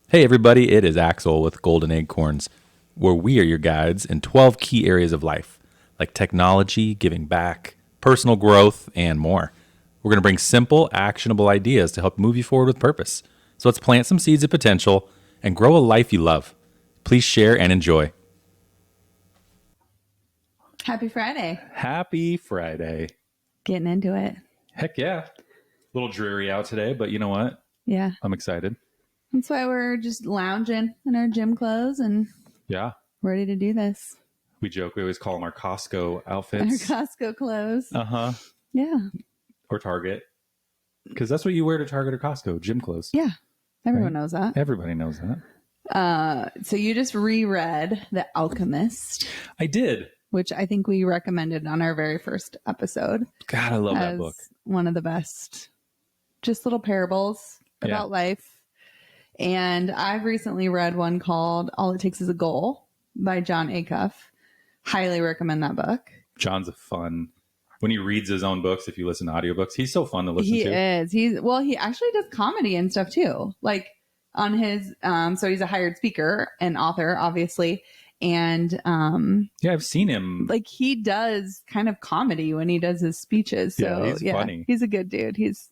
Hey everybody, it is Axel with Golden Acorns, where we are your guides in 12 key areas of life, like technology, giving back, personal growth, and more. We're going to bring simple, actionable ideas to help move you forward with purpose. So let's plant some seeds of potential and grow a life you love. Please share and enjoy. Happy Friday. Happy Friday. Getting into it. Heck yeah. A little dreary out today, but you know what? Yeah. I'm excited. That's why we're just lounging in our gym clothes and Yeah. ready to do this. We joke. We always call them our Costco Our outfits. Costco clothes. Uh-huh. Yeah. Or Target. Because that's what you wear to Target or Costco, gym clothes. Yeah. Everyone Right? knows that. Everybody knows that. So you just reread The Alchemist, I did. which I think we recommended on our very first episode God, I love that as book. one of the best, just little parables about life. And I've recently read one called All It Takes Is a Goal by John Acuff. Highly recommend that book. John's a fun, when he reads his own books, if you listen to audiobooks, he's so fun to listen He to. is. He actually does comedy and stuff too. Like on his so he's a hired speaker and author, obviously. And Yeah, I've seen him. like he does kind of comedy when he does his speeches. So Yeah, he's funny. He's a good dude. He's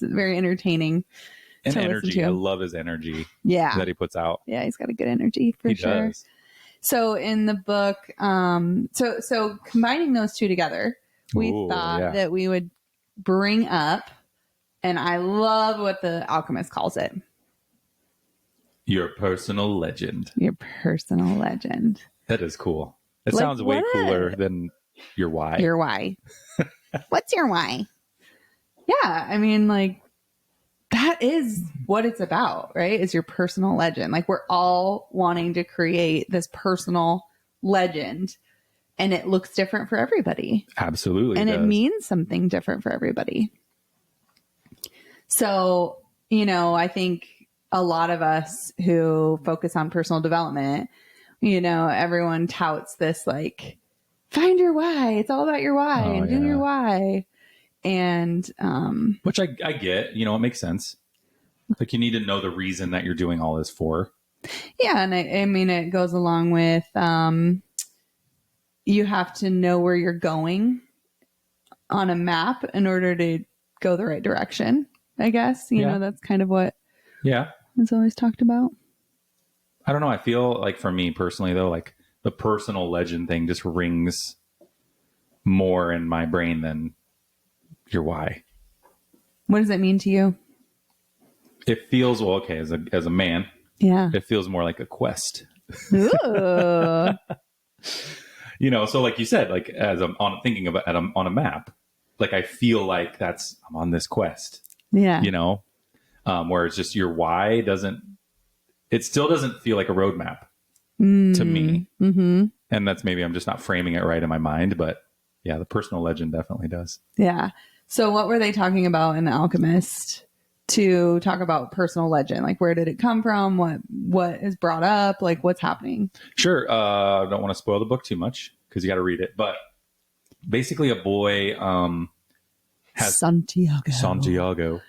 very entertaining. And to listen energy. to. I love his energy Yeah. that he puts out. Yeah, he's got a good energy for He sure. does. So in the book, so combining those two together, we Ooh, thought yeah. that we would bring up, and I love what the Alchemist calls it, Your personal legend. your personal legend. That is cool. It Like, sounds way what? cooler than your why. Your why. What's your why? Yeah, I mean, like, that is what it's about, right? Is your personal legend. Like, we're all wanting to create this personal legend, and it looks different for everybody. Absolutely. And does. it means something different for everybody. So, I think a lot of us who focus on personal development, everyone touts this like, find your why. It's all about your why and do your why. And which I get, it makes sense. Like you need to know the reason that you're doing all this for. yeah, and I mean it goes along with you have to know where you're going on a map in order to go the right direction. I guess that's kind of what is always talked about. I don't know. I feel like for me personally, though, like the personal legend thing just rings more in my brain than your why. What does it mean to you? It feels okay as a man. Yeah. It feels more like a quest. Ooh. So like you said, like as I'm thinking about it on a map, like I feel like I'm on this quest. Yeah. Where it's just your why it still doesn't feel like a roadmap to me. Mm-hmm. And that's maybe I'm just not framing it right in my mind, but yeah, the personal legend definitely does. Yeah. So what were they talking about in The Alchemist to talk about personal legend? Like, where did it come from? What is brought up? Like, what's happening? Sure. Don't want to spoil the book too much because you got to read it. But basically a boy has Santiago,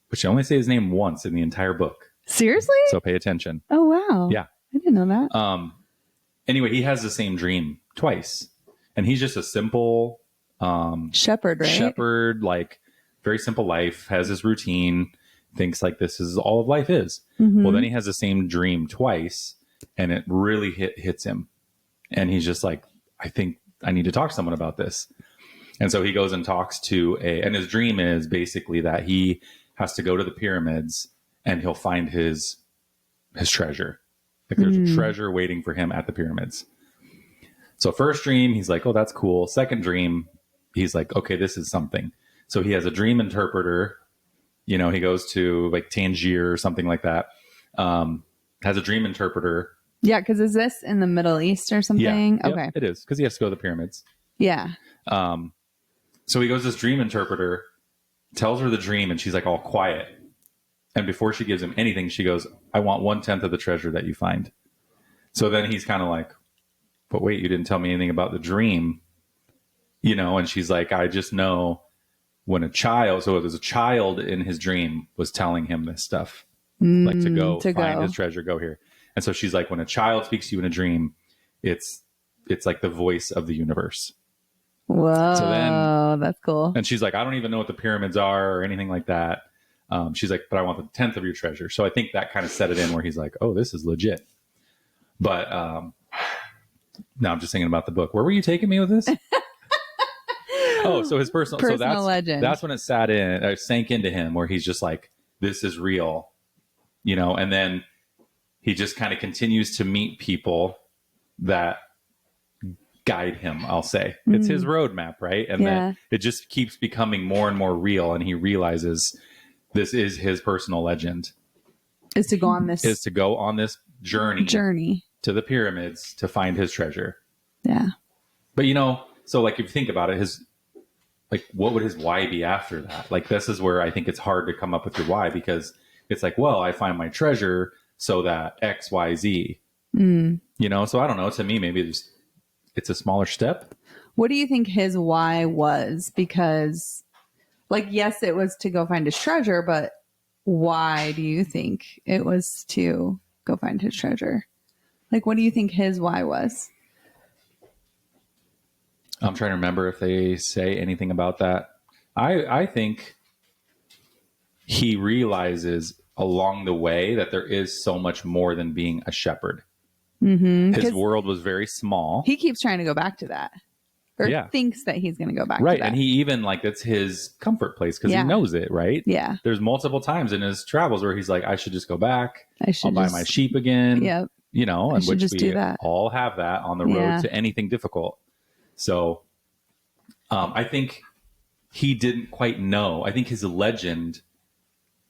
which I only say his name once in the entire book. Seriously? So pay attention. Oh, wow. Yeah. I didn't know that. Anyway, he has the same dream twice. And he's just a simple shepherd, right? Shepherd, like very simple life, has his routine, thinks like this is all of life is. Mm-hmm. Well, then he has the same dream twice and it really hits him. And he's just like, I think I need to talk to someone about this. And so he goes and talks and his dream is basically that he has to go to the pyramids and he'll find his treasure. Like there's a treasure waiting for him at the pyramids. So first dream, he's like, oh, that's cool. Second dream, he's like, okay, this is something. So he has a dream interpreter. He goes to like Tangier or something like that. Has a dream interpreter. Yeah, because is this in the Middle East or something? Yeah, okay. It is, because he has to go to the pyramids. Yeah. So he goes to this dream interpreter, tells her the dream, and she's like all quiet. And before she gives him anything, she goes, I want 1/10 of the treasure that you find. So then he's kind of like, but wait, you didn't tell me anything about the dream. And she's like, I just know when so it was a child in his dream was telling him this stuff. like to go find his treasure, go here. And so she's like, when a child speaks to you in a dream, it's like the voice of the universe. Whoa, so then, that's cool. And she's like, I don't even know what the pyramids are or anything like that. She's like, but I want the 10th of your treasure. So I think that kind of set it in where he's like, oh, this is legit. But now I'm just thinking about the book. Where were you taking me with this? Oh, so his personal legend. That's when it sank into him, where he's just like, this is real, and then he just kind of continues to meet people that guide him, I'll say. It's his roadmap, right? And then it just keeps becoming more and more real, and he realizes this is his personal legend. Is to go on this journey to the pyramids to find his treasure. Yeah. But so like if you think about it, what would his why be after that? Like, this is where I think it's hard to come up with your why, because it's like, well, I find my treasure so that X, Y, Z. So I don't know. To me, maybe it's a smaller step. What do you think his why was? Because, like, yes, it was to go find his treasure, but why do you think it was to go find his treasure? Like, what do you think his why was? I'm trying to remember if they say anything about that. I think he realizes along the way that there is so much more than being a shepherd. His world was very small. He keeps trying to go back to that. Or thinks that he's going to go back to that. Right. And he even, like, that's his comfort place because he knows it, right? Yeah. There's multiple times in his travels where he's like, I should just go back. I'll buy my sheep again. Yep. And which we all have that on the road to anything difficult. So I think he didn't quite know. I think his legend,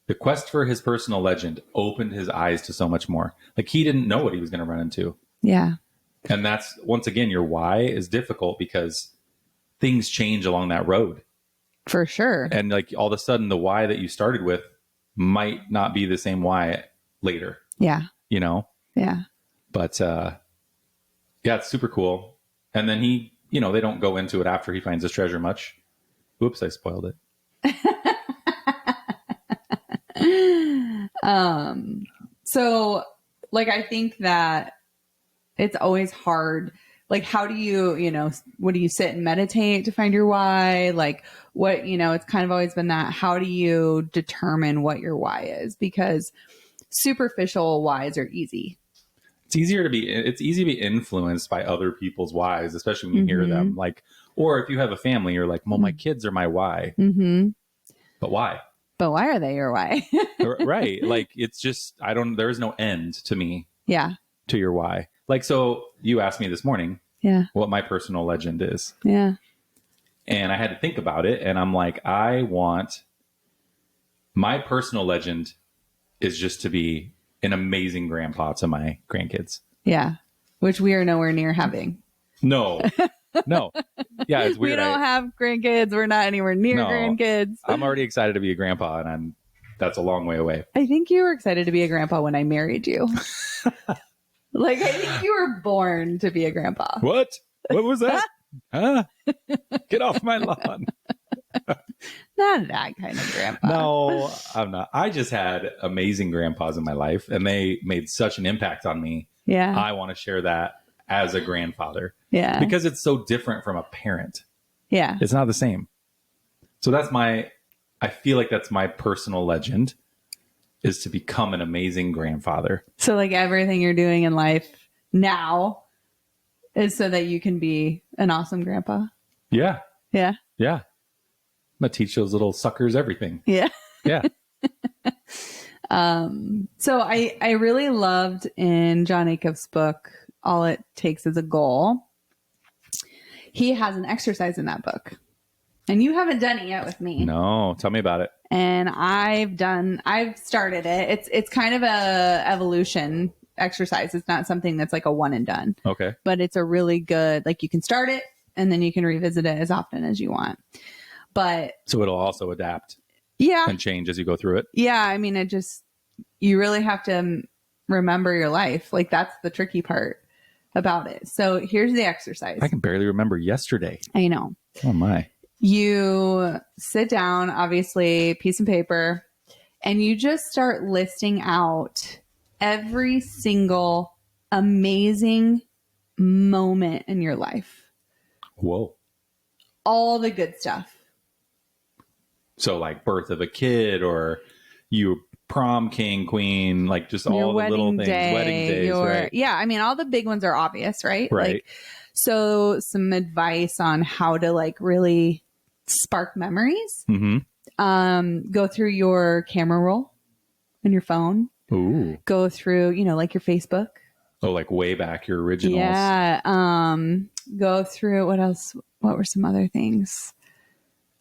the quest for his personal legend, opened his eyes to so much more. Like, he didn't know what he was going to run into. Yeah. And that's, once again, your why is difficult because things change along that road. For sure. And like all of a sudden, the why that you started with might not be the same why later. Yeah. Yeah. But it's super cool. And then he, they don't go into it after he finds his treasure much. Oops, I spoiled it. So, like, I think that it's always hard. Like, how do you, what do you sit and meditate to find your why? Like, what, it's kind of always been that. How do you determine what your why is? Because superficial whys are easy. It's easy to be influenced by other people's whys, especially when you hear them. Like, or if you have a family, you're like, well, my kids are my why. But why? But why are they your why? Right. Like, it's just, there is no end to me. Yeah. To your why. Like, so you asked me this morning. Yeah. What my personal legend is. Yeah. And I had to think about it. And I'm like, my personal legend is just to be an amazing grandpa to my grandkids. Yeah. Which we are nowhere near having. No. Yeah, it's weird. We don't have grandkids. We're not anywhere near grandkids. I'm already excited to be a grandpa, and that's a long way away. I think you were excited to be a grandpa when I married you. Like, I think you were born to be a grandpa. What? What was that? Huh? Get off my lawn. Not that kind of grandpa. No, I'm not. I just had amazing grandpas in my life, and they made such an impact on me. Yeah. I want to share that as a grandfather. Yeah. Because it's so different from a parent. Yeah. It's not the same. So I feel like that's my personal legend, is to become an amazing grandfather. So, like, everything you're doing in life now is so that you can be an awesome grandpa. Yeah. Yeah. Yeah. I'm going to teach those little suckers everything. Yeah. Yeah. So I really loved in John Acuff's book, All It Takes Is a Goal. He has an exercise in that book. And you haven't done it yet with me. No, tell me about it. And I've started it. It's kind of a evolution exercise. It's not something that's like a one and done. Okay. But it's a really good, like, you can start it and then you can revisit it as often as you want. But so it'll also adapt. Yeah. And change as you go through it. Yeah. I mean, you really have to remember your life. Like, that's the tricky part about it. So here's the exercise. I can barely remember yesterday. I know. Oh my. You sit down, obviously, piece of paper, and you just start listing out every single amazing moment in your life. Whoa. All the good stuff. So like birth of a kid, or you prom king, queen, like just Your all the little things, wedding days, right? Yeah, I mean, all the big ones are obvious, right? Right. Like, so some advice on how to like really spark memories. Go through your camera roll on your phone. Ooh. Go through, like your Facebook. Oh, like way back, your originals. Yeah. Go through what else? What were some other things?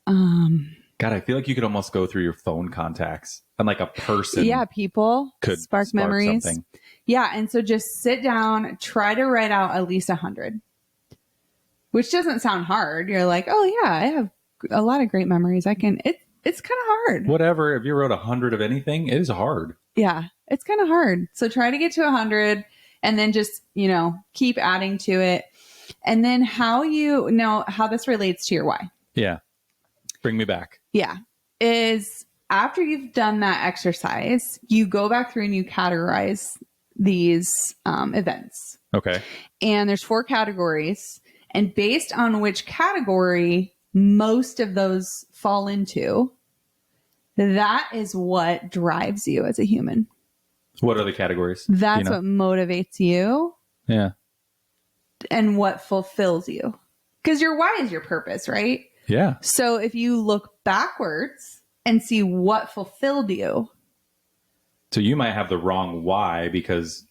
God, I feel like you could almost go through your phone contacts and like a person. Yeah, people could spark memories. Something. Yeah, and so just sit down, try to write out at least 100, which doesn't sound hard. You're like, oh yeah, I have a lot of great memories. It's kind of hard. Whatever. If you wrote 100 of anything, it is hard. Yeah, it's kind of hard. So try to get to 100, and then just keep adding to it, and then how this relates to your why. Yeah. Bring me back. Yeah. Is after you've done that exercise, you go back through and you categorize these events. Okay. And there's 4 categories. And based on which category most of those fall into, that is what drives you as a human. What are the categories? That's what motivates you. Yeah. And what fulfills you. Because your why is your purpose, right? Yeah. So if you look backwards and see what fulfilled you. So you might have the wrong why because,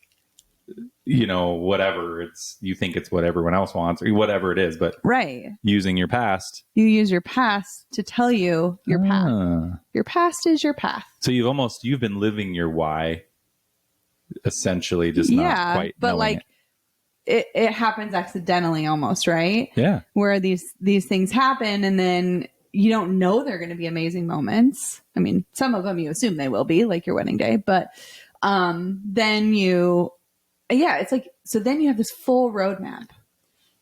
whatever you think it's what everyone else wants or whatever it is, but right. Using your past. You use your past to tell you your path. Your past is your path. So you've been living your why essentially, just not quite. But like it happens accidentally almost, right? Yeah. Where these things happen and then you don't know they're going to be amazing moments. I mean, some of them you assume they will be, like your wedding day, but then it's like, so then you have this full roadmap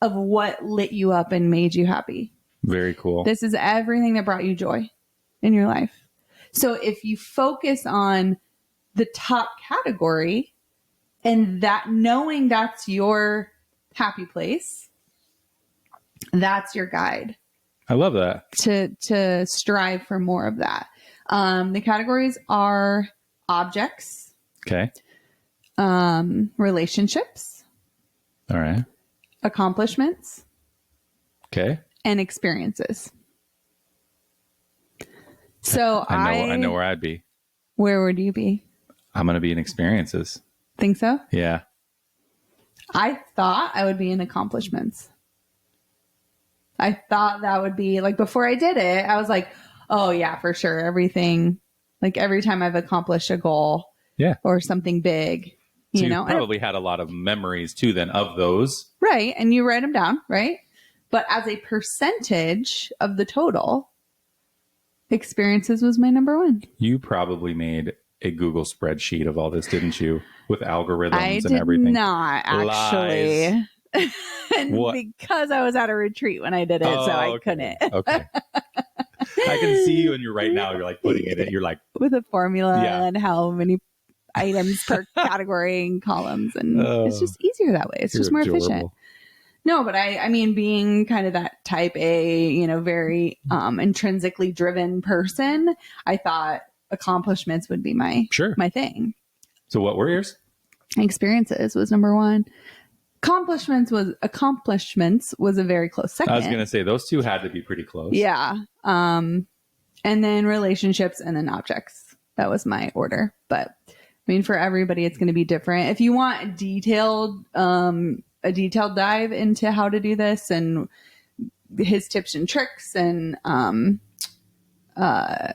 of what lit you up and made you happy. Very cool. This is everything that brought you joy in your life. So if you focus on the top category and that knowing that's your happy place, that's your guide. I love that. To strive for more of that. The categories are objects. Okay. Relationships. All right. Accomplishments. Okay. And experiences. So I know where I'd be. Where would you be? I'm going to be in experiences. Think so? Yeah. I thought I would be in accomplishments. I thought that would be like, before I did it, I was like, oh yeah, for sure. Everything, like every time I've accomplished a goal or something big, you probably had a lot of memories too then of those. Right. And you write them down. Right. But as a percentage of the total, experiences was my number one. You probably made a Google spreadsheet of all this, didn't you? With algorithms and everything. I did not actually. And because I was at a retreat when I did it, so I couldn't. Okay. I can see you and you're right now, you're like putting it in, you're like. With a formula and how many items per category and columns. And it's just easier that way. It's just more efficient. No, but I mean, being kind of that type A, very intrinsically driven person, I thought accomplishments would be my thing. So what were yours? Experiences was number one. Accomplishments was a very close second. I was going to say those two had to be pretty close. Yeah. And then relationships and then objects. That was my order. But I mean, for everybody, it's going to be different. If you want a detailed dive into how to do this and his tips and tricks and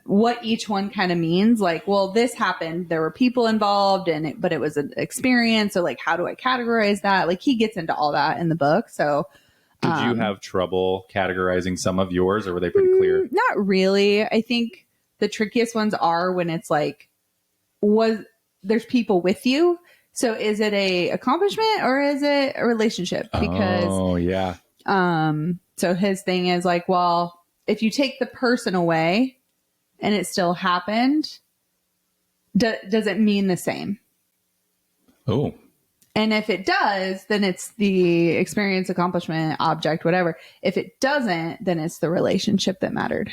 what each one kind of means, like, well, this happened, there were people involved in it, but it was an experience. So like, how do I categorize that? Like he gets into all that in the book. So did you have trouble categorizing some of yours or were they pretty clear? Not really. I think the trickiest ones are when it's like, there's people with you. So is it a accomplishment or is it a relationship? Because, so his thing is like, well, if you take the person away and it still happened, does it mean the same? Oh, And if it does, then it's the experience, accomplishment, object, whatever. If it doesn't, then it's the relationship that mattered.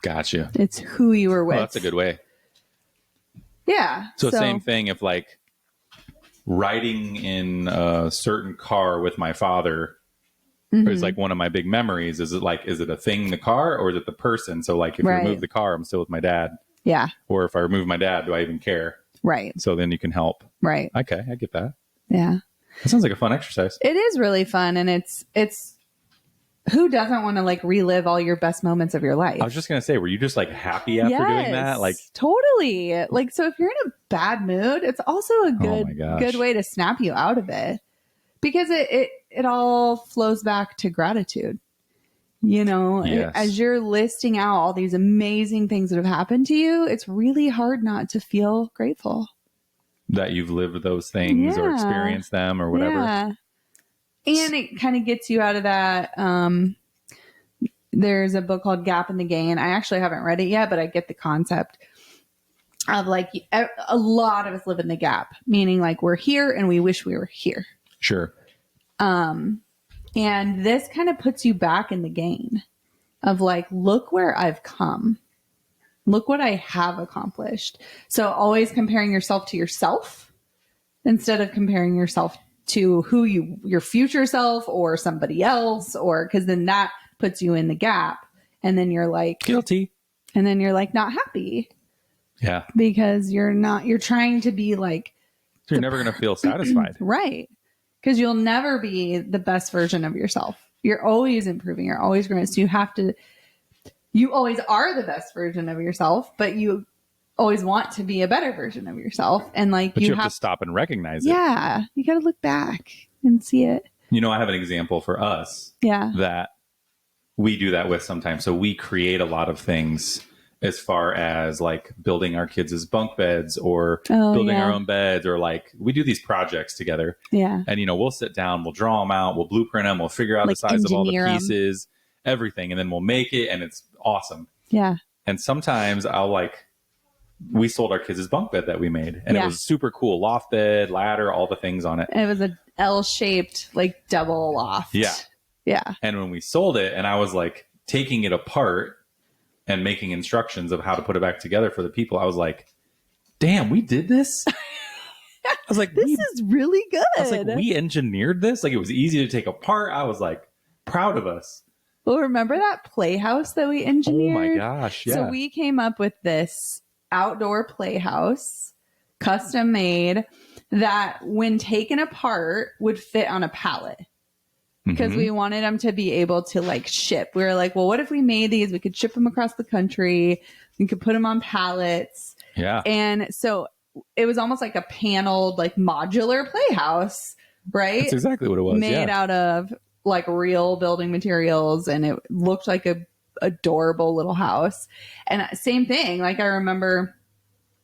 gotcha. It's who you were with. Well, that's a good way. Yeah. So same thing if like riding in a certain car with my father is like one of my big memories. Is it a thing, the car, or is it the person? So like if you remove the car, I'm still with my dad. Yeah. Or if I remove my dad, do I even care? Right. So then you can help. Right. Okay, I get that. Yeah. That sounds like a fun exercise. It is really fun. And it's who doesn't want to like relive all your best moments of your life? I was just going to say, were you just like happy after doing that? Like totally. Like, so if you're in a bad mood, it's also a good way to snap you out of it, because it all flows back to gratitude. You know, as you're listing out all these amazing things that have happened to you, it's really hard not to feel grateful that you've lived those things or experienced them or whatever. Yeah. And it kind of gets you out of that. There's a book called Gap in the Gain. I actually haven't read it yet, but I get the concept of like a lot of us live in the gap, meaning like we're here and we wish we were here. Sure. And this kind of puts you back in the gain of like, look where I've come. Look what I have accomplished. So always comparing yourself to yourself instead of comparing yourself to your future self or somebody else, or because then that puts you in the gap. And then you're like guilty. And then you're like not happy. Yeah. Because you're trying to be like. So you're never going to feel satisfied. Right. Because you'll never be the best version of yourself. You're always improving. You're always growing. So you always are the best version of yourself, but you always want to be a better version of yourself. And like, but you have to stop and recognize it. Yeah. You got to look back and see it. You know, I have an example for us. Yeah. That we do that with sometimes. So we create a lot of things as far as like building our kids' bunk beds or building our own beds, or like we do these projects together. Yeah. And, you know, we'll sit down, we'll draw them out, we'll blueprint them, we'll figure out like the size of all the pieces, everything. And then we'll make it and it's awesome. Yeah. And sometimes we sold our kids' bunk bed that we made, and it was super cool. Loft bed, ladder, all the things on it. And it was a L-shaped, like double loft. Yeah. Yeah. And when we sold it and I was like taking it apart and making instructions of how to put it back together for the people, I was like, damn, we did this? I was like, this is really good. I was like, we engineered this? Like, it was easy to take apart. I was like, proud of us. Well, remember that playhouse that we engineered? Oh my gosh, yeah. So we came up with this outdoor playhouse, custom made, that when taken apart would fit on a pallet. Because we wanted them to be able to like ship. We were like, well, what if we made these? We could ship them across the country. We could put them on pallets. Yeah. And so it was almost like a paneled, like modular playhouse, right? That's exactly what it was. Made out of like real building materials. And it looked like a adorable little house. And same thing. Like I remember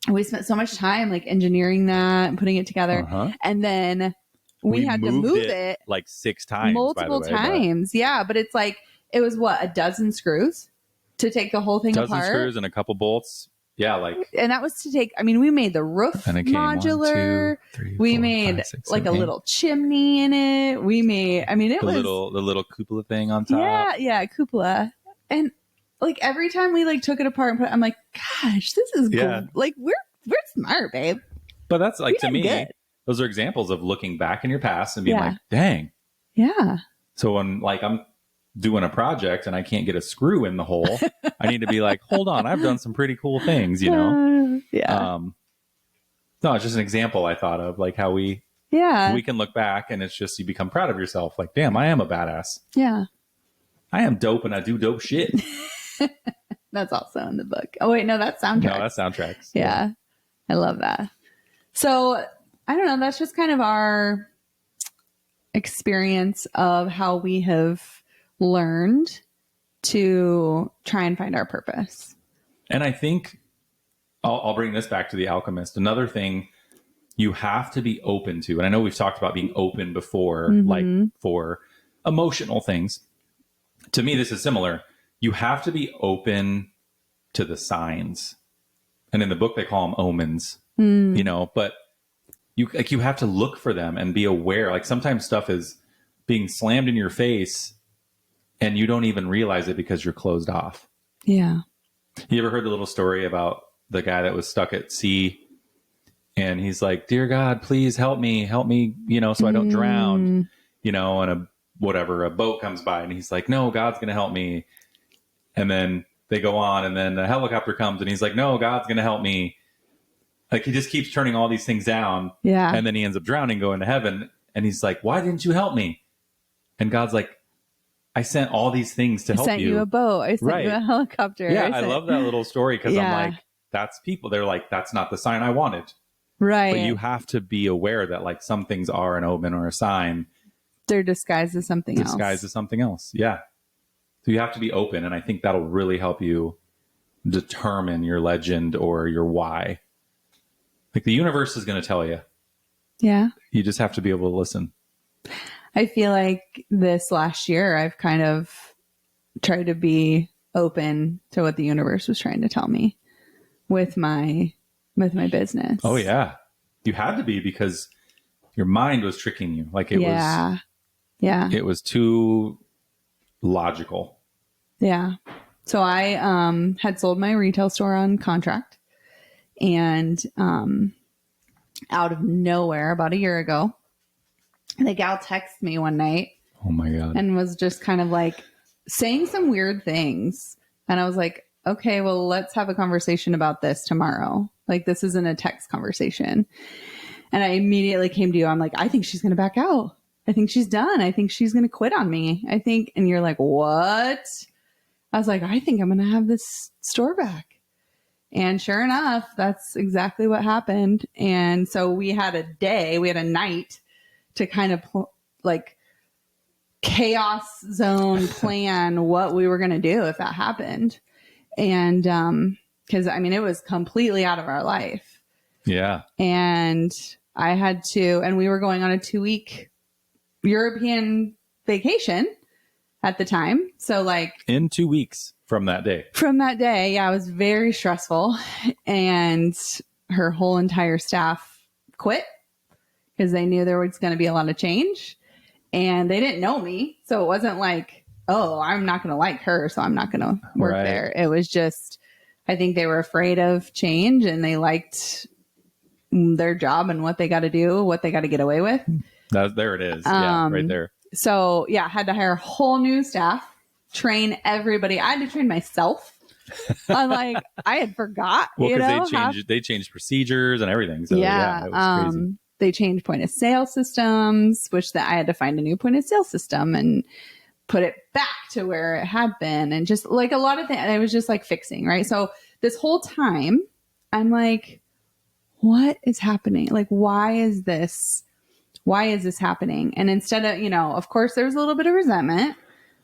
we spent so much time like engineering that and putting it together. And then we had to move it like 6 times, multiple times. Yeah. But it's like, it was what, a dozen screws to take the whole thing apart. Dozen screws and a couple bolts. Yeah. And that was to take, I mean, we made the roof and it came modular. 1, 2, 3, we 4, made 5, 6, like 7, a little chimney in it. We made, I mean, it was the little cupola thing on top. Yeah. Yeah. Cupola. And like every time we like took it apart and put, I'm like, gosh, this is cool. Like we're smart, babe. But that's like, to me, good. Those are examples of looking back in your past and being like, dang. Yeah. So when like I'm doing a project and I can't get a screw in the hole, I need to be like, hold on, I've done some pretty cool things, you know? No, it's just an example I thought of, like how we can look back and it's just, you become proud of yourself. Like, damn, I am a badass. Yeah. I am dope and I do dope shit. That's also in the book. Oh wait, no, that's soundtracks. No, that's soundtracks. Yeah. I love that. So I don't know. That's just kind of our experience of how we have learned to try and find our purpose. And I think I'll bring this back to the Alchemist. Another thing you have to be open to, and I know we've talked about being open before, like for emotional things. To me, this is similar. You have to be open to the signs. And in the book, they call them omens, you know, but you have to look for them and be aware. Like sometimes stuff is being slammed in your face and you don't even realize it because you're closed off. Yeah. You ever heard the little story about the guy that was stuck at sea and he's like, dear God, please help me, you know, so I don't drown, you know, and a boat comes by and he's like, no, God's going to help me. And then they go on and then a helicopter comes and he's like, no, God's going to help me. Like he just keeps turning all these things down. Yeah. And then he ends up drowning, going to heaven. And he's like, why didn't you help me? And God's like, I sent all these things to help you. I sent you a boat. I sent you a helicopter. Yeah, I love that little story because Yeah. I'm like, that's people. They're like, that's not the sign I wanted. Right. But you have to be aware that like some things are an omen or a sign. They're disguised as something else. Disguised as something else. Yeah. So you have to be open. And I think that'll really help you determine your legend or your why. Like the universe is going to tell you. Yeah. You just have to be able to listen. I feel like this last year, I've kind of tried to be open to what the universe was trying to tell me with my business. Oh yeah. You had to be because your mind was tricking you. Like it it was too logical. Yeah. So I had sold my retail store on contract and out of nowhere about a year ago, the gal texted me one night. Oh my God. And was just kind of like saying some weird things. And I was like, okay, well, let's have a conversation about this tomorrow. Like, this isn't a text conversation. And I immediately came to you. I'm like, I think she's going to back out. I think she's done. I think she's going to quit on me. I think, and you're like, what? I was like, I think I'm going to have this store back. And sure enough, that's exactly what happened. And so we had a night to kind of like chaos zone plan what we were going to do if that happened. And, cause I mean, it was completely out of our life. Yeah. And I had to, and we were going on a 2-week European vacation at the time. So like in 2 weeks from that day, yeah, it was very stressful. And her whole entire staff quit because they knew there was going to be a lot of change and they didn't know me. So it wasn't like, oh, I'm not going to like her, so I'm not going to work there. It was just, I think they were afraid of change and they liked their job and what they got to do, what they got to get away with. There it is. Yeah, right there. So yeah, I had to hire a whole new staff, train everybody. I had to train myself. I'm like, I had forgot. Well, because they changed procedures and everything. So yeah, it was crazy. They changed point of sale systems, which I had to find a new point of sale system and put it back to where it had been. And just like a lot of things, I was just like fixing, right? So this whole time I'm like, what is happening? Like, why is this happening? And instead of, of course there was a little bit of resentment.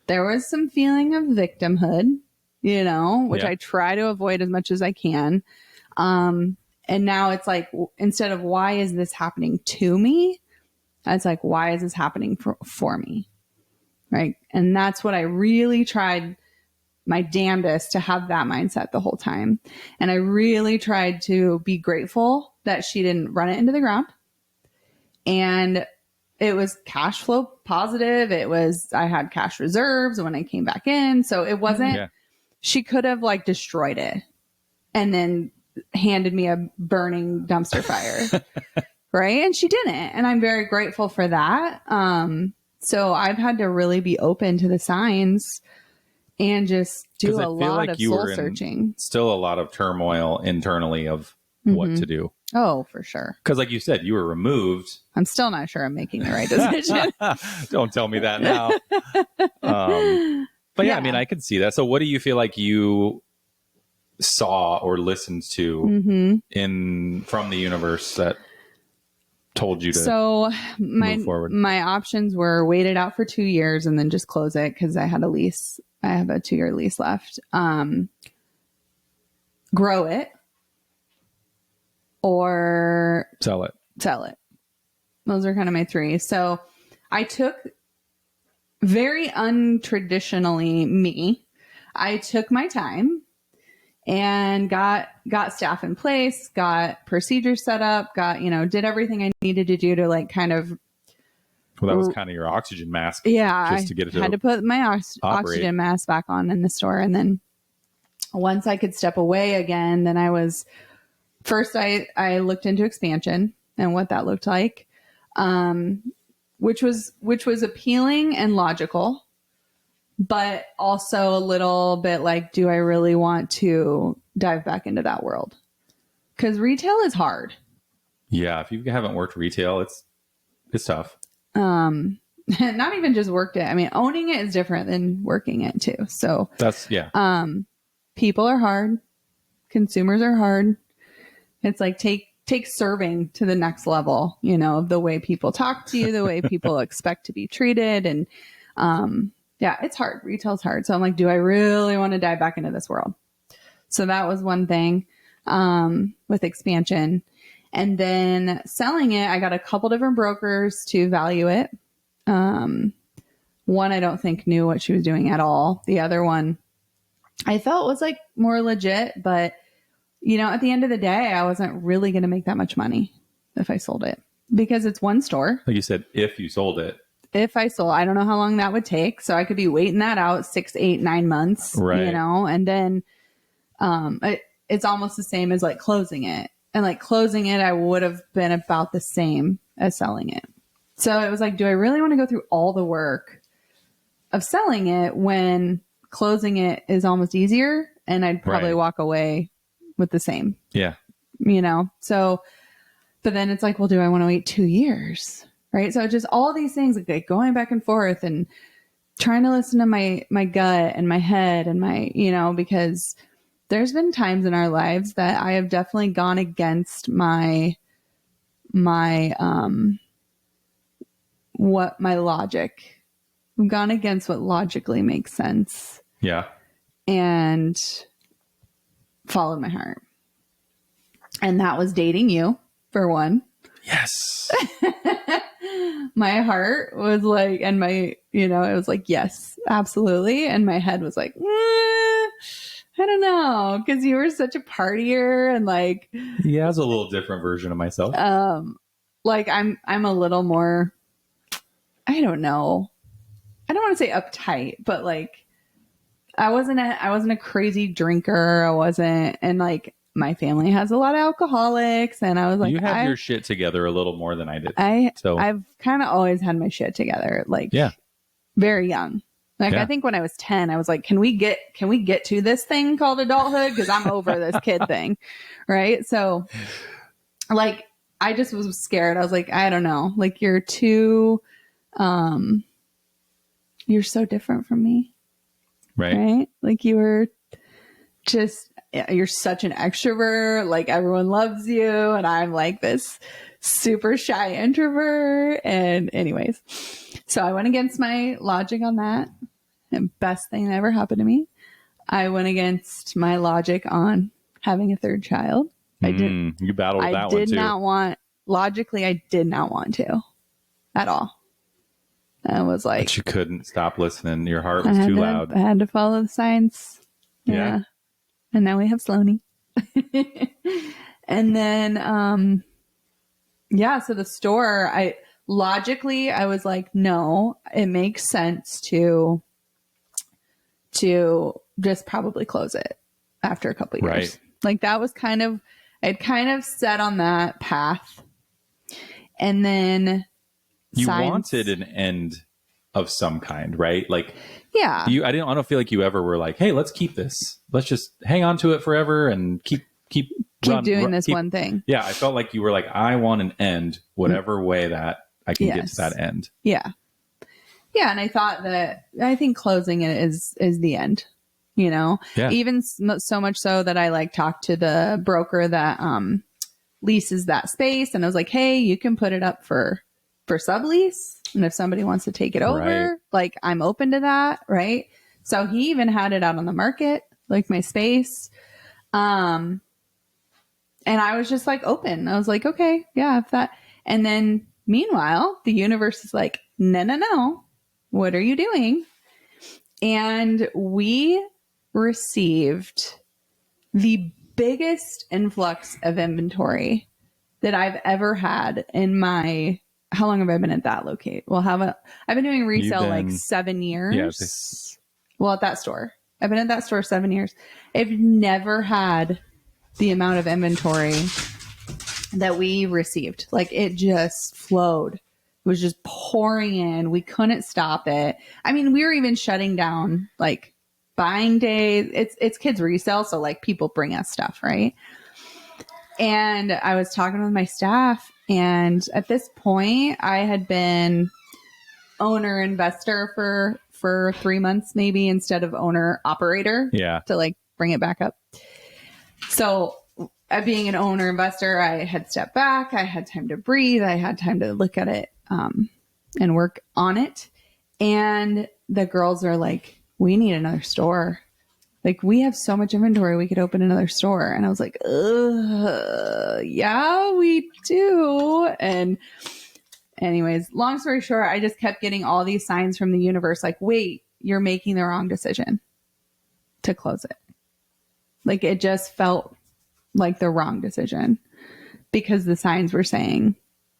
There was some feeling of victimhood, which I try to avoid as much as I can. And now it's like, instead of why is this happening to me? It's like, why is this happening for me? Right. And that's what I really tried my damnedest to have that mindset the whole time. And I really tried to be grateful that she didn't run it into the ground. And it was cash flow positive. I had cash reserves when I came back in. So it wasn't, she could have like destroyed it and then handed me a burning dumpster fire. Right. And she didn't. And I'm very grateful for that. So I've had to really be open to the signs and just do a lot of soul searching. Still a lot of turmoil internally of what to do. Oh, for sure. Because like you said, you were removed. I'm still not sure I'm making the right decision. Don't tell me that now. But yeah, I mean, I can see that. So what do you feel like you saw or listened to from the universe that told you to move forward? My options were wait it out for 2 years and then just close it because I had a lease. I have a 2-year lease left. Grow it or sell it. Those are kind of my 3. So I took very untraditionally I took my time and got staff in place, got procedures set up, got, did everything I needed to do to like kind of. Well, that was kind of your oxygen mask. Yeah. Just to get it I had to put my oxygen mask back on in the store. And then once I could step away again, then I looked into expansion and what that looked like. Which was appealing and logical, but also a little bit like, do I really want to dive back into that world? Because retail is hard. Yeah, if you haven't worked retail, it's tough. Not even just worked it. I mean, owning it is different than working it too. So that's, yeah. People are hard. Consumers are hard. It's like take serving to the next level, of the way people talk to you, the way people expect to be treated. And, yeah, it's hard. Retail's hard. So I'm like, do I really want to dive back into this world? So that was one thing, with expansion. And then selling it, I got a couple different brokers to value it. One I don't think knew what she was doing at all. The other one I felt was like more legit, but at the end of the day, I wasn't really going to make that much money if I sold it because it's one store. Like you said, if you sold it. If I sold, I don't know how long that would take. So I could be waiting that out 6, 8, 9 months, right. And then, it's almost the same as like closing it. And like closing it, I would have been about the same as selling it. So it was like, do I really want to go through all the work of selling it when closing it is almost easier? And I'd probably walk away with the same. Yeah. So, but then it's like, well, do I want to wait 2 years? Right. So just all these things like going back and forth and trying to listen to my gut and my head and my, because there's been times in our lives that I have definitely gone against my logic. I've gone against what logically makes sense. Yeah. And followed my heart. And that was dating you, for one. Yes. My heart was like, and it was like, yes, absolutely. And my head was like, I don't know. Cause you were such a partier and like. Yeah, it's a little different version of myself. Like I'm a little more, I don't know. I don't want to say uptight, but like I wasn't a crazy drinker. I wasn't, and like my family has a lot of alcoholics, and I was like, you have your shit together a little more than I did. I've kind of always had my shit together, like very young. Like I think when I was 10, I was like, can we get to this thing called adulthood? Because I'm over this kid thing, right? So, like, I just was scared. I was like, I don't know, like you're too, you're so different from me. Right? Like you were just, you're such an extrovert. Like everyone loves you. And I'm like this super shy introvert. And anyways, so I went against my logic on that. And best thing that ever happened to me. I went against my logic on having a third child. You battled that one too. Logically, I did not want to at all. I was like, but you couldn't stop listening. Your heart was too loud. I had to follow the signs. Yeah. And now we have Sloaney. And then, so the store, I was like, no, it makes sense to just probably close it after a couple of years. Right. Like that was I'd kind of set on that path. And then you wanted an end of some kind, right? Like, yeah, I don't feel like you ever were like, hey, let's keep this. Let's just hang on to it forever and keep doing this one thing. Yeah. I felt like you were like, I want an end, whatever way that I can get to that end. Yeah. Yeah. And I think closing it is the end, even so much so that I like talked to the broker that, leases that space. And I was like, hey, you can put it up for sublease. And if somebody wants to take it over, like I'm open to that. Right. So he even had it out on the market, like my space. And I was just like open. I was like, okay, yeah, if that. And then meanwhile, the universe is like, no. What are you doing? And we received the biggest influx of inventory that I've ever had in my, how long have I been at that locate? Well, I've been doing resale like 7 years. Yeah, well, at that store, I've been at that store 7 years. I've never had the amount of inventory that we received. Like it just flowed. It was just pouring in. We couldn't stop it. I mean, we were even shutting down like buying days. It's kids resale. So like people bring us stuff, right? And I was talking with my staff, and at this point I had been owner investor for 3 months, maybe, instead of owner operator. Yeah. To like bring it back up. So being an owner investor, I had stepped back. I had time to breathe. I had time to look at it and work on it. And the girls are like, we need another store. Like, we have so much inventory, we could open another store. And I was like, yeah, we do. And anyways, long story short, I just kept getting all these signs from the universe like, wait, you're making the wrong decision to close it. Like, it just felt like the wrong decision because the signs were saying,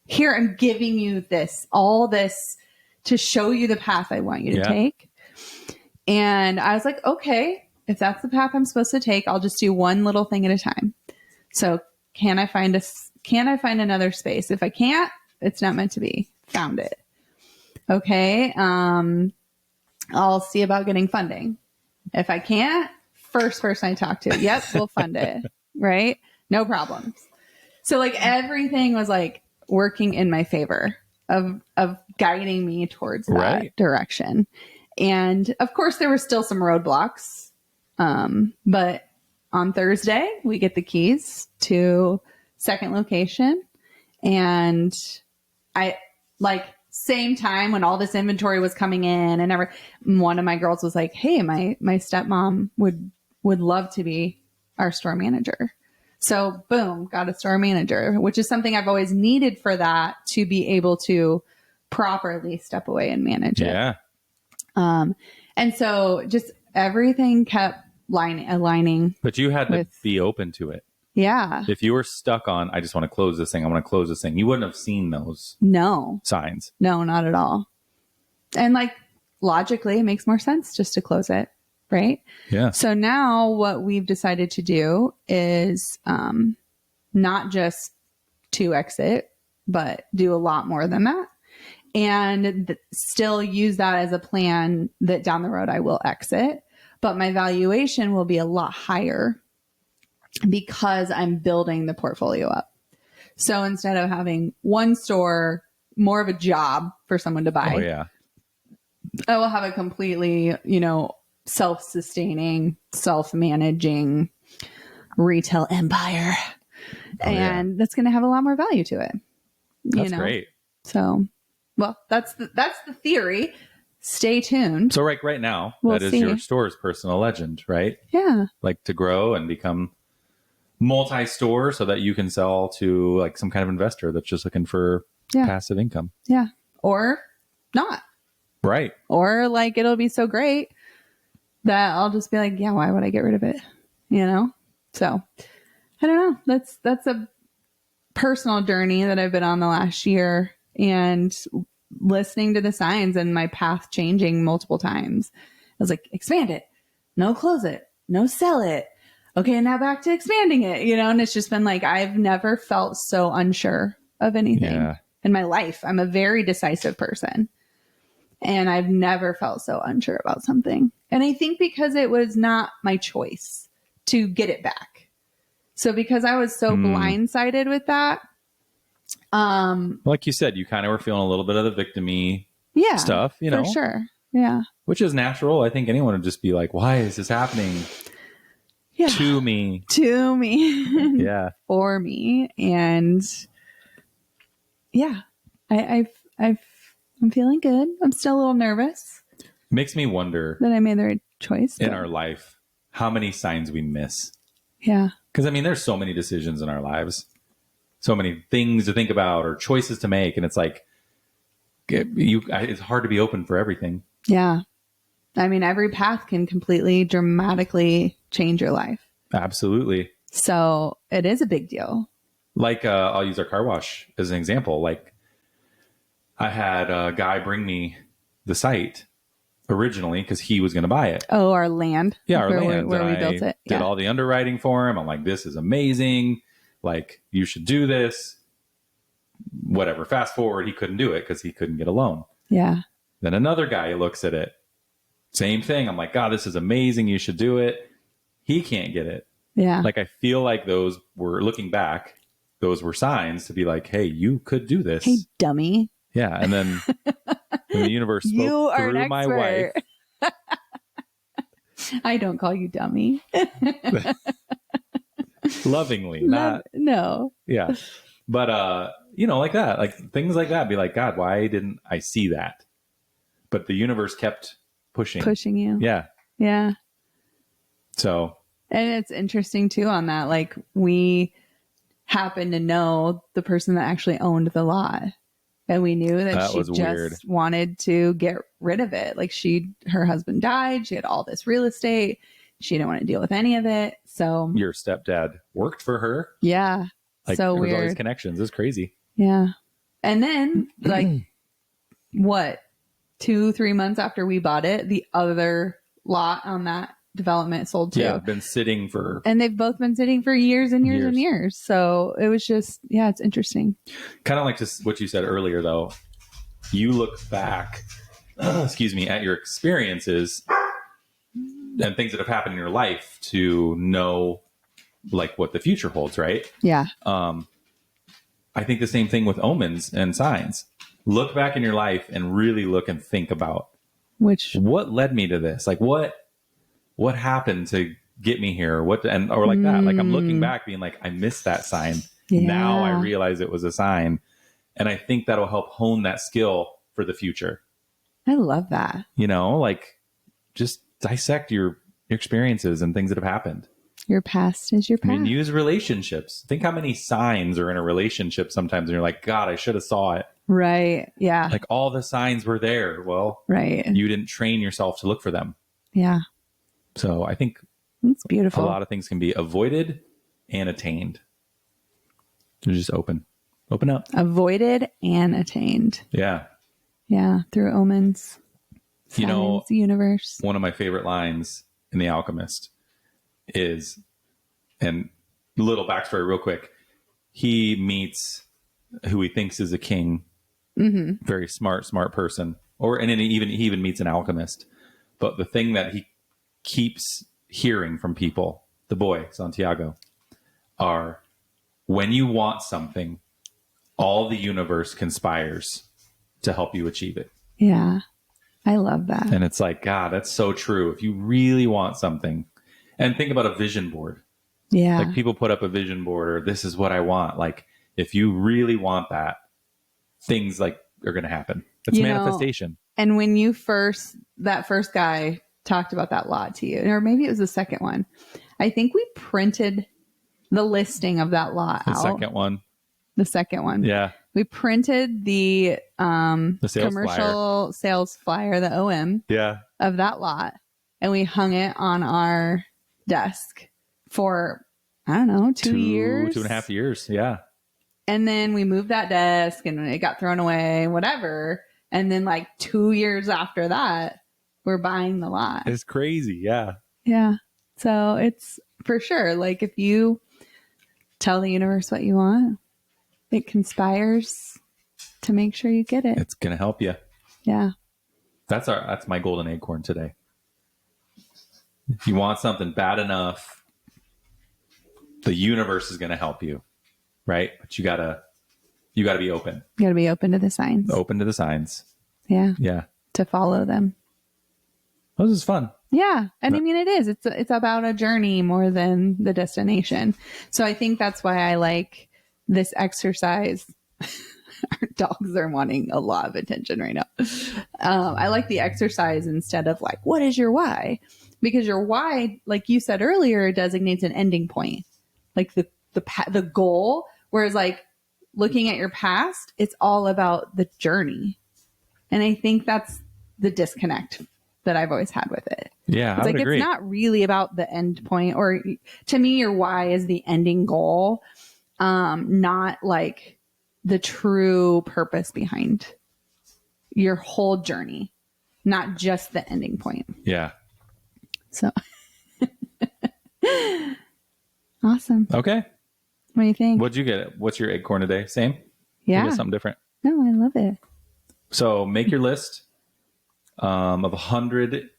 here, I'm giving you this, all this to show you the path I want you to take. And I was like, okay, if that's the path I'm supposed to take, I'll just do one little thing at a time. So can I find another space? If I can't, it's not meant to be. Found it. Okay. I'll see about getting funding. If I can't, first person I talk to, yep, we'll fund it. Right. No problems. So like everything was like working in my favor of guiding me towards that direction. And of course there were still some roadblocks. But on Thursday we get the keys to second location, and I like same time when all this inventory was coming in and one of my girls was like, hey, my stepmom would love to be our store manager. So boom, got a store manager, which is something I've always needed for that, to be able to properly step away and manage it. Yeah. And so just everything kept aligning. But you had to be open to it. Yeah. If you were stuck on, I just want to close this thing, I want to close this thing, you wouldn't have seen those signs. No, not at all. And like logically, it makes more sense just to close it. Right. Yeah. So now what we've decided to do is not just to exit, but do a lot more than that. And still use that as a plan that down the road I will exit. But my valuation will be a lot higher because I'm building the portfolio up. So instead of having one store, more of a job for someone to buy, I will have a completely, self-sustaining, self-managing retail empire. And that's going to have a lot more value to it. That's great. So, well, that's the theory. Stay tuned. So right now, that is your store's personal legend, right? Yeah. Like to grow and become multi-store so that you can sell to like some kind of investor that's just looking for passive income. Yeah. Or not. Right. Or like it'll be so great that I'll just be like, yeah, why would I get rid of it? So I don't know. That's a personal journey that I've been on the last year, and listening to the signs and my path changing multiple times. I was like, expand it. No, close it. No, sell it. Okay. Now back to expanding it, and it's just been like, I've never felt so unsure of anything in my life. I'm a very decisive person, and I've never felt so unsure about something. And I think because it was not my choice to get it back. So because I was so blindsided with that, like you said, you kind of were feeling a little bit of the victim-y stuff, for sure. Yeah. Which is natural. I think anyone would just be like, why is this happening to me? Yeah. For me. And I'm feeling good. I'm still a little nervous. Makes me wonder that I made the right choice in our life, how many signs we miss. Yeah. Because there's so many decisions in our lives. So many things to think about or choices to make. And it's like, it's hard to be open for everything. Yeah. Every path can completely dramatically change your life. Absolutely. So it is a big deal. Like, I'll use our car wash as an example. Like, I had a guy bring me the site originally because he was going to buy it. Oh, our land. Yeah, our where land. where and we I built it. did all the underwriting for him. I'm like, this is amazing. Like, you should do this. Whatever. Fast forward, he couldn't do it because he couldn't get a loan. Yeah. Then another guy looks at it. Same thing. I'm like, God, this is amazing. You should do it. He can't get it. Yeah. Like, I feel like those were, looking back, those were signs to be like, hey, you could do this. Hey, dummy. Yeah. And then when the universe spoke You are through an my wife. I don't call you dummy. Lovingly, not. No. Yeah. But, like that, like things like that, be like, God, why didn't I see that? But the universe kept pushing you. Yeah. Yeah. So. And it's interesting too on that. Like, we happen to know the person that actually owned the lot. And we knew that she just weird. wanted to get rid of it. Like, her husband died. She had all this real estate. She didn't want to deal with any of it. So your stepdad worked for her. Yeah. Like, so there was weird. all these connections. It's crazy. Yeah. And then like what, 2-3 months after we bought it, the other lot on that development sold too. Yeah. Been sitting for. And they've both been sitting for years and years and years. So it was just, yeah, it's interesting. Kind of like just what you said earlier, though. You look back, at your experiences and things that have happened in your life to know like what the future holds, right? Yeah. I think the same thing with omens and signs. Look back in your life and really look and think about what led me to this? Like what happened to get me here? Or like that. Like, I'm looking back being like, I missed that sign. Yeah. Now I realize it was a sign. And I think that'll help hone that skill for the future. I love that. Like, just dissect your experiences and things that have happened. Your past is your past. I mean, use relationships. Think how many signs are in a relationship sometimes. And you're like, God, I should have saw it. Right. Yeah. Like, all the signs were there. Well, right. You didn't train yourself to look for them. Yeah. So I think it's beautiful. A lot of things can be avoided and attained. You just open up. Avoided and attained. Yeah. Yeah. Through omens. Signs, universe. One of my favorite lines in The Alchemist is, and little backstory real quick. He meets who he thinks is a king. Mm-hmm. Very smart person. And then he even meets an alchemist. But the thing that he keeps hearing from people, the boy, Santiago, are, when you want something, all the universe conspires to help you achieve it. Yeah. I love that. And it's like, God, that's so true. If you really want something, and think about a vision board. Yeah. Like, people put up a vision board, or this is what I want. Like, if you really want that, things like are going to happen. It's manifestation. And when that first guy talked about that lot to you, or maybe it was the second one, I think we printed the listing of that lot out. The second one. Yeah. We printed the commercial sales flyer, the OM of that lot. And we hung it on our desk for, I don't know, 2 years. 2.5 years. Yeah. And then we moved that desk and it got thrown away, whatever. And then like 2 years after that, we're buying the lot. It's crazy. Yeah. Yeah. So it's for sure. Like, if you tell the universe what you want, it conspires to make sure you get it. It's going to help you. Yeah. That's my golden acorn today. If you want something bad enough, the universe is going to help you. Right. But you gotta be open. You gotta be open to the signs. Open to the signs. Yeah. Yeah. To follow them. This is fun. Yeah. And I mean, it is. It's about a journey more than the destination. So I think that's why I like this exercise. Our dogs are wanting a lot of attention right now. I like the exercise instead of like, what is your why? Because your why, like you said earlier, designates an ending point. Like the goal. Whereas like looking at your past, it's all about the journey. And I think that's the disconnect that I've always had with it. Yeah, It's I like would agree. it's not really about the end point, or to me, your why is the ending goal, not like the true purpose behind your whole journey, not just the ending point. Yeah. So awesome. Okay. What do you think? What'd you get? What's your acorn today? Same? Yeah. You get something different. No, I love it. So make your list of 100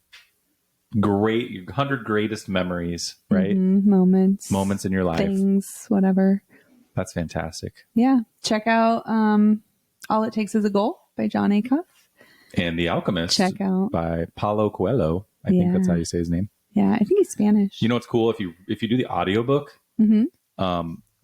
greatest memories, right? Moments Moments in your life. things, whatever. That's fantastic. Yeah. Check out All It Takes Is a Goal by John Acuff. And The Alchemist Check out. by Paulo Coelho. I think that's how you say his name. Yeah, I think he's Spanish. You know what's cool? If you do the audiobook,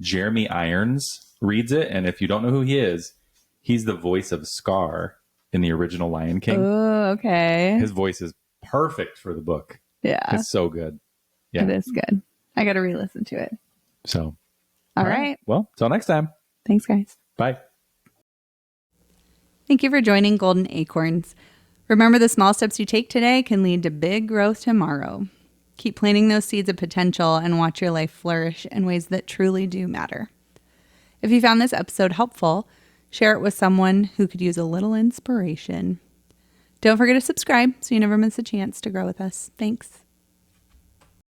Jeremy Irons reads it, and if you don't know who he is, he's the voice of Scar in the original Lion King. Oh, okay. His voice is perfect for the book. Yeah. It's so good. Yeah. It is good. I got to re-listen to it. So, all right. Well, till next time. Thanks, guys. Bye. Thank you for joining Golden Acorns. Remember, the small steps you take today can lead to big growth tomorrow. Keep planting those seeds of potential and watch your life flourish in ways that truly do matter. If you found this episode helpful, share it with someone who could use a little inspiration. Don't forget to subscribe so you never miss a chance to grow with us. Thanks.